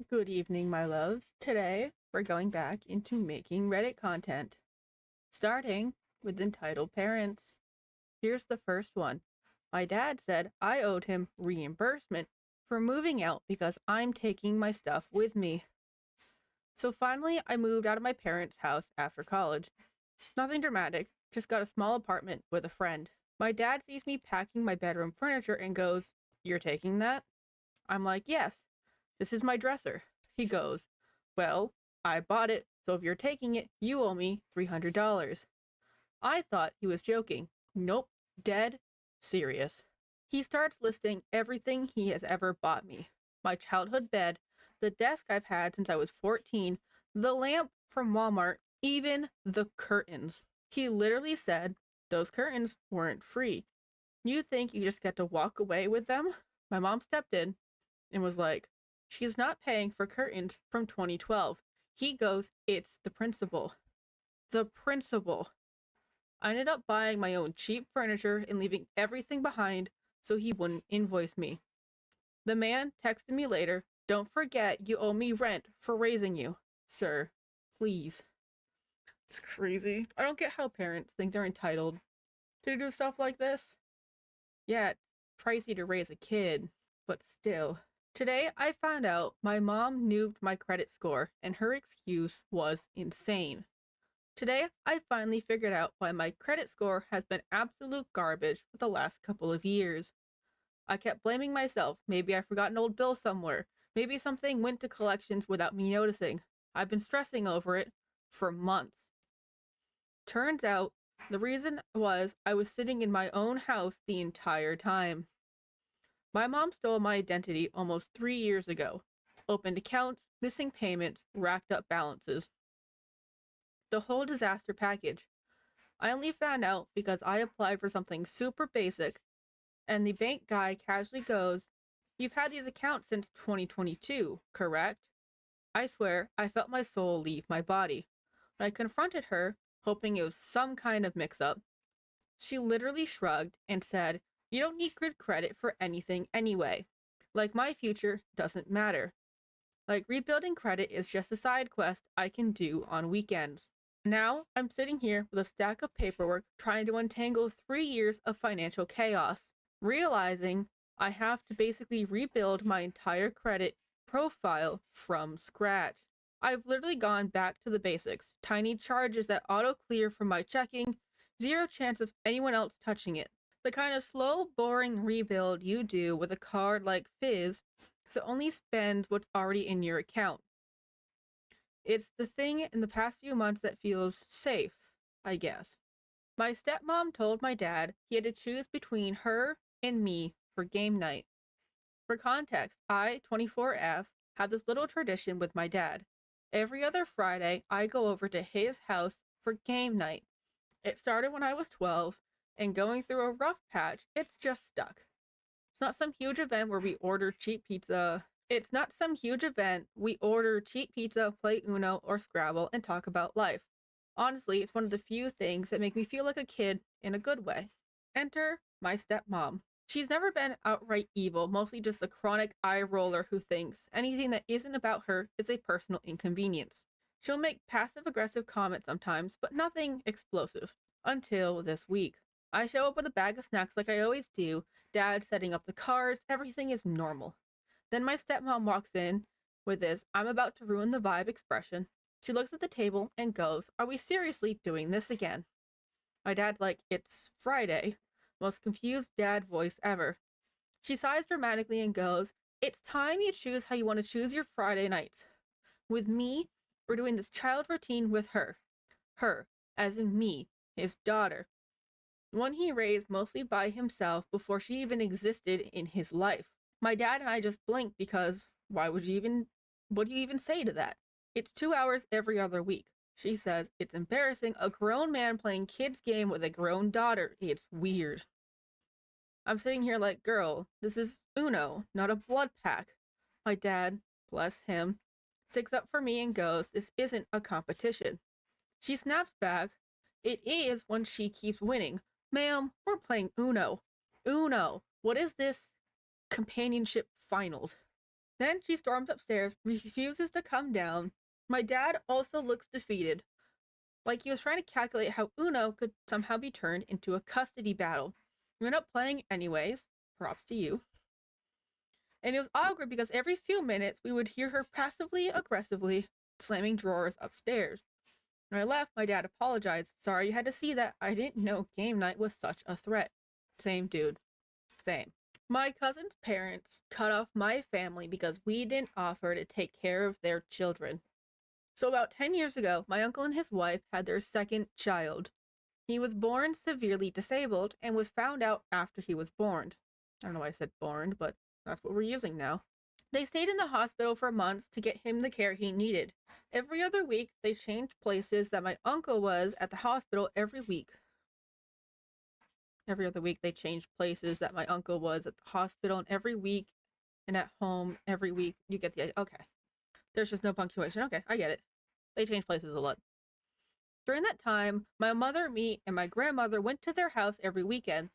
Good evening, my loves. Today, we're going back into making Reddit content, starting with entitled parents. Here's the first one. My dad said I owed him reimbursement for moving out because I'm taking my stuff with me. So finally, I moved out of my parents' house after college. Nothing dramatic, just got a small apartment with a friend. My dad sees me packing my bedroom furniture and goes, "You're taking that?" I'm like, "Yes, this is my dresser." He goes, "Well, I bought it, so if you're taking it, you owe me $300. I thought he was joking. Nope, dead serious. He starts listing everything he has ever bought me: my childhood bed, the desk I've had since I was 14, the lamp from Walmart, even the curtains. He literally said those curtains weren't free. You think you just get to walk away with them? My mom stepped in and was like, "She's not paying for curtains from 2012. He goes, "It's the principal." The principal. I ended up buying my own cheap furniture and leaving everything behind so he wouldn't invoice me. The man texted me later, "Don't forget you owe me rent for raising you. Sir, please." It's crazy. I don't get how parents think they're entitled to do stuff like this. Yeah, it's pricey to raise a kid, but still. Today, I found out my mom nuked my credit score, and her excuse was insane. Today, I finally figured out why my credit score has been absolute garbage for the last couple of years. I kept blaming myself. Maybe I forgot an old bill somewhere. Maybe something went to collections without me noticing. I've been stressing over it for months. Turns out, the reason was I was sitting in my own house the entire time. My mom stole my identity almost 3 years ago. Opened accounts, missing payments, racked up balances. The whole disaster package. I only found out because I applied for something super basic, and the bank guy casually goes, "You've had these accounts since 2022, correct?" I swear, I felt my soul leave my body. When I confronted her, hoping it was some kind of mix up, she literally shrugged and said, "You don't need good credit for anything anyway. Like my future doesn't matter. Like rebuilding credit is just a side quest I can do on weekends." Now I'm sitting here with a stack of paperwork trying to untangle 3 years of financial chaos, realizing I have to basically rebuild my entire credit profile from scratch. I've literally gone back to the basics: tiny charges that auto clear from my checking, zero chance of anyone else touching it. The kind of slow, boring rebuild you do with a card like Fizz, so it only spends what's already in your account. It's the thing in the past few months that feels safe, I guess. My stepmom told my dad he had to choose between her and me for game night. For context, I, 24F, have this little tradition with my dad. Every other Friday, I go over to his house for game night. It started when I was 12, and going through a rough patch, it's just stuck. It's not some huge event where we order cheap pizza. It's not some huge event. We order cheap pizza, play Uno or Scrabble, and talk about life. Honestly, it's one of the few things that make me feel like a kid in a good way. Enter my stepmom. She's never been outright evil, mostly just a chronic eye roller who thinks anything that isn't about her is a personal inconvenience. She'll make passive aggressive comments sometimes, but nothing explosive. Until this week. I show up with a bag of snacks like I always do, dad setting up the cards, everything is normal. Then my stepmom walks in with this "I'm about to ruin the vibe" expression. She looks at the table and goes, "Are we seriously doing this again?" My dad's like, "It's Friday." Most confused dad voice ever. She sighs dramatically and goes, "It's time you choose how you want to choose your Friday nights. With me, we're doing this child routine with her. Her, as in me, his daughter. One he raised mostly by himself before she even existed in his life. My dad and I just blinked because what do you even say to that? It's 2 hours every other week. She says it's embarrassing, a grown man playing kids game with a grown daughter. It's weird. I'm sitting here like, "Girl, this is Uno, not a blood pack." My dad, bless him, sticks up for me and goes, "This isn't a competition." She snaps back, "It is when she keeps winning. Ma'am, we're playing Uno. Uno. What is this? Companionship finals." Then she storms upstairs, refuses to come down. My dad also looks defeated, like he was trying to calculate how Uno could somehow be turned into a custody battle. We ended up playing anyways. Props to you. And it was awkward because every few minutes we would hear her passively aggressively slamming drawers upstairs. When I left, my dad apologized. Sorry you had to see that. I didn't know game night was such a threat. Same, dude. Same. My cousin's parents cut off my family because we didn't offer to take care of their children. So about 10 years ago, my uncle and his wife had their second child. He was born severely disabled and was found out after he was born. I don't know why I said born, but that's what we're using now. They stayed in the hospital for months to get him the care he needed. Every other week, they changed places that my uncle was at the hospital every week. Every other week, they changed places that my uncle was at the hospital, and every week and at home every week. You get the idea. Okay. There's just no punctuation. Okay, I get it. They change places a lot. During that time, my mother, me, and my grandmother went to their house every weekend,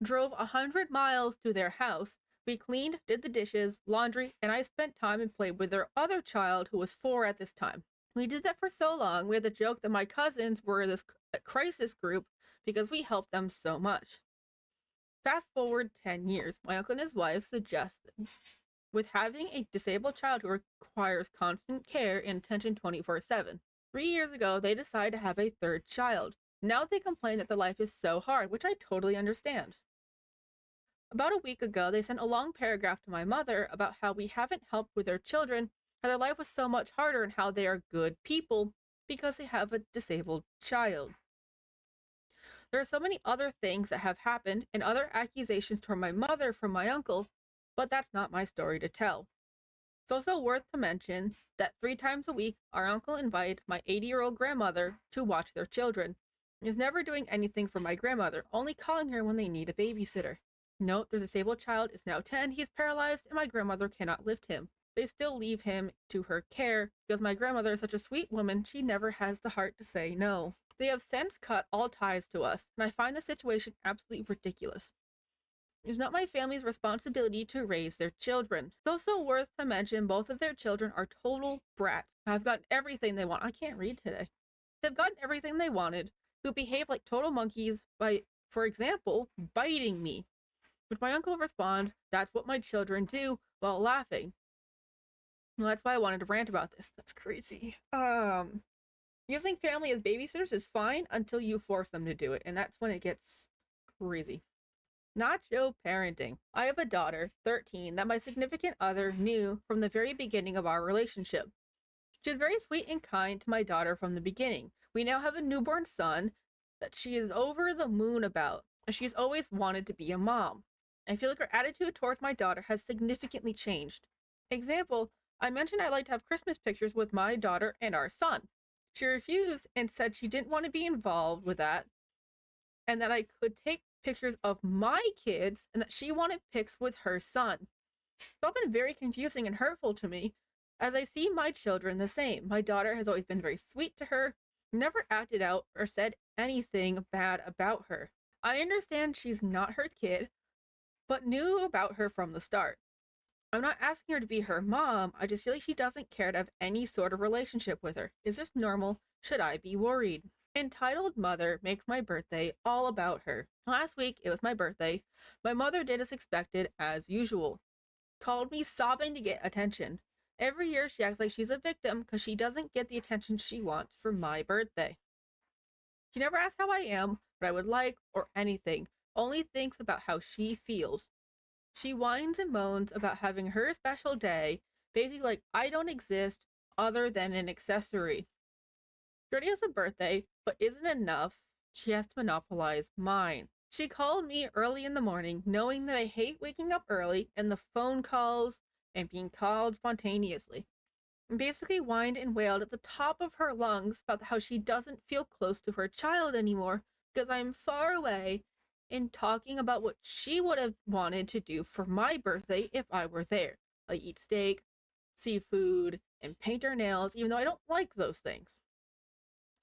drove 100 miles to their house. We cleaned, did the dishes, laundry, and I spent time and played with their other child who was 4 at this time. We did that for so long, we had the joke that my cousins were this crisis group because we helped them so much. Fast forward 10 years, my uncle and his wife suggested, with having a disabled child who requires constant care and attention 24/7. 3 years ago, they decided to have a third child. Now they complain that their life is so hard, which I totally understand. About a week ago, they sent a long paragraph to my mother about how we haven't helped with their children, how their life was so much harder, and how they are good people because they have a disabled child. There are so many other things that have happened and other accusations toward my mother from my uncle, but that's not my story to tell. It's also worth to mention that 3 times a week, our uncle invites my 80-year-old grandmother to watch their children. He's never doing anything for my grandmother, only calling her when they need a babysitter. Note, their disabled child is now 10, he is paralyzed, and my grandmother cannot lift him. They still leave him to her care because my grandmother is such a sweet woman, she never has the heart to say no. They have since cut all ties to us, and I find the situation absolutely ridiculous. It is not my family's responsibility to raise their children. It's also worth to mention both of their children are total brats. I've gotten everything they want. I can't read today. They've gotten everything they wanted, who behave like total monkeys by, for example, biting me. Which my uncle responds, "That's what my children do," while laughing. Well, that's why I wanted to rant about this. That's crazy. Using family as babysitters is fine until you force them to do it, and that's when it gets crazy. Nacho parenting. I have a daughter, 13, that my significant other knew from the very beginning of our relationship. She was very sweet and kind to my daughter from the beginning. We now have a newborn son that she is over the moon about, and she's always wanted to be a mom. I feel like her attitude towards my daughter has significantly changed. Example, I mentioned I like to have Christmas pictures with my daughter and our son. She refused and said she didn't want to be involved with that, and that I could take pictures of my kids, and that she wanted pics with her son. It's all been very confusing and hurtful to me, as I see my children the same. My daughter has always been very sweet to her, never acted out or said anything bad about her. I understand she's not her kid, but knew about her from the start. I'm not asking her to be her mom, I just feel like she doesn't care to have any sort of relationship with her. Is this normal? Should I be worried? Entitled mother makes my birthday all about her. Last week, it was my birthday. My mother did as expected, as usual. Called me sobbing to get attention. Every year she acts like she's a victim because she doesn't get the attention she wants for my birthday. She never asks how I am, what I would like, or anything. Only thinks about how she feels. She whines and moans about having her special day, basically like I don't exist other than an accessory. She already has a birthday, but isn't enough. She has to monopolize mine. She called me early in the morning, knowing that I hate waking up early and the phone calls and being called spontaneously. And basically whined and wailed at the top of her lungs about how she doesn't feel close to her child anymore because I'm far away, and talking about what she would have wanted to do for my birthday if I were there. Like eat steak, seafood, and paint her nails, even though I don't like those things.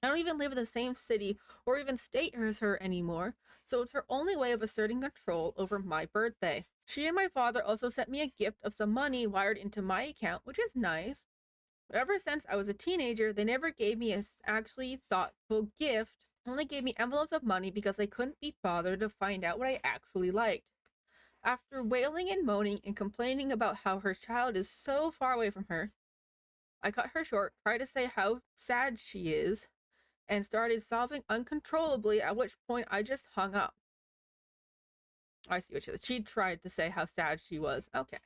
I don't even live in the same city or even state as her anymore, so it's her only way of asserting control over my birthday. She and my father also sent me a gift of some money wired into my account, which is nice. But ever since I was a teenager, they never gave me a actually thoughtful gift, only gave me envelopes of money because they couldn't be bothered to find out what I actually liked. After wailing and moaning and complaining about how her child is so far away from her, I cut her short, tried to say how sad she is, and started sobbing uncontrollably, at which point I just hung up. I see what she said. She tried to say how sad she was. Okay.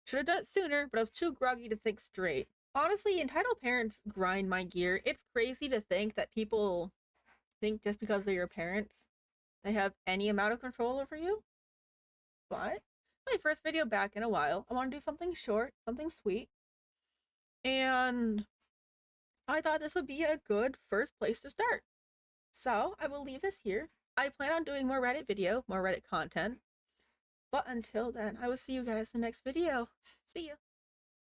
Should have done it sooner, but I was too groggy to think straight. Honestly, entitled parents grind my gear. It's crazy to think that people think just because they're your parents, they have any amount of control over you. But my first video back in a while, I want to do something short, something sweet. And I thought this would be a good first place to start. So I will leave this here. I plan on doing more Reddit video, more Reddit content. But until then, I will see you guys in the next video. See ya.